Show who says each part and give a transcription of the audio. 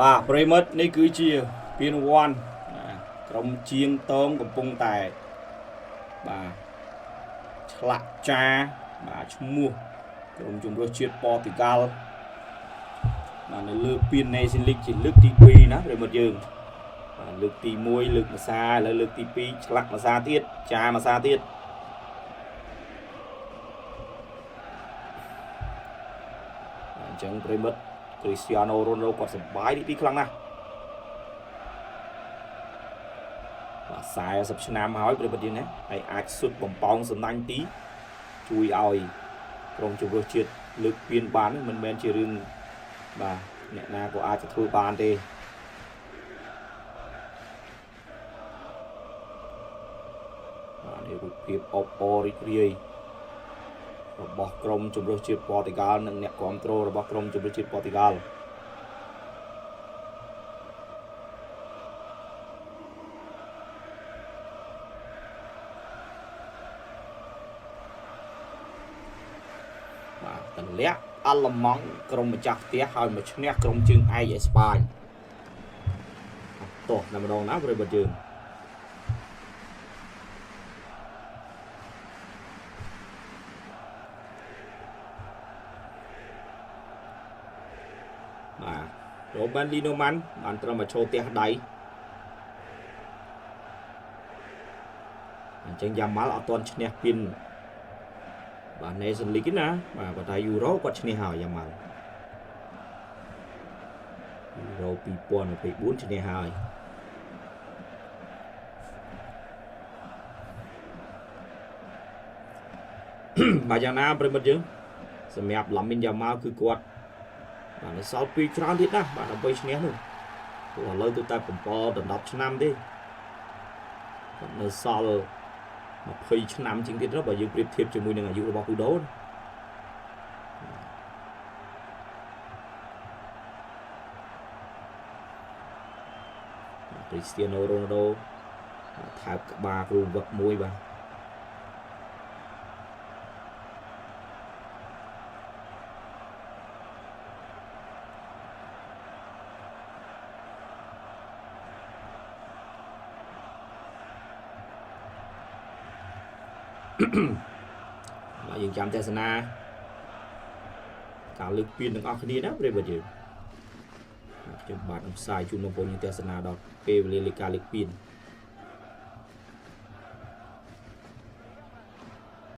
Speaker 1: បាទប្រិមិត្តនេះគឺជាពានរង្វាន់ក្រុមជាងតងកំពុងតែបាទឆ្លាក់ចាបាទឈ្មោះក្រុមជម្រើសជាតិប៉ូទុយហ្គាល់បាទនៅលើពាន Nation League ជាលើកទី2ណាប្រិមិត្តយើងបាទលើកទី1លើកម្សាឥឡូវលើកទី2ឆ្លាក់ម្សាទៀតចាម្សាទៀតអញ្ចឹងប្រិមិត្ត Cristiano Ronaldo គាត់សប្បាយទីខ្លាំងណាស់បាទ40ឆ្នាំហើយប្រិមិត្តយើងណាហើយអាចសុទ្ធបំពងសំណាញ់ទីជួយឲ្យក្រុមជម្រើសជាតិលើកពានបានមិនមែនជារឿងបាទអ្នកណាក៏អាចធ្វើបានទេបាទនេះរូបភាពអបអររីករាយរបស់ក្រុមជម្រើសជាតិប៉ូទុយហ្គាល់និងអ្នកគ្រប់គ្រងរបស់ក្រុមជម្រើសជាតិប៉ូទុយហ្គាល់បាទតម្លាក់អាល្លឺម៉ង់ក្រុមម្ចាស់ផ្ទះឲ្យមកឈ្នះក្រុមជើងឯកអេស្ប៉ាញតោះតែម្ដងណាប្រិយមិត្តយើងបាទរ៉ូបែនលីណូម៉ាន់បានត្រឹមមកឈរផ្ទះដៃអញ្ចឹងយ៉ាម៉ាល់អត់ទាន់ឈ្នះពានបាទ Nation League ណាបាទប៉ុន្តែ Euro គាត់ឈ្នះហើយយ៉ាម៉ាល់ Euro 2024ឈ្នះហើយបាទយ៉ាងណាប្រិមិត្តយើងសម្រាប់ Lamine Yamal គឺគាត់បាទនៅសល់ពីច្រើនទៀតណាបាទដើម្បីឈ្នះនោះព្រោះឥឡូវទៅតែ7ដល់10ឆ្នាំទេគាត់នៅសល់20ឆ្នាំជាងទៀតទៅបើយើងប្រៀបធៀបជាមួយនឹងអាយុរបស់គូដូណាCristiano Ronaldo ថើបក្បាលគ្រូវឹកមួយបាទបាទយើងចាំទស្សនាការលើកពានទាំងអស់គ្នាណាប្រិយមិត្តយើងខ្ញុំបាទនឹងផ្សាយជូនបងប្អូនយើងទស្សនាដល់ពេលវេលានៃការលើកពាន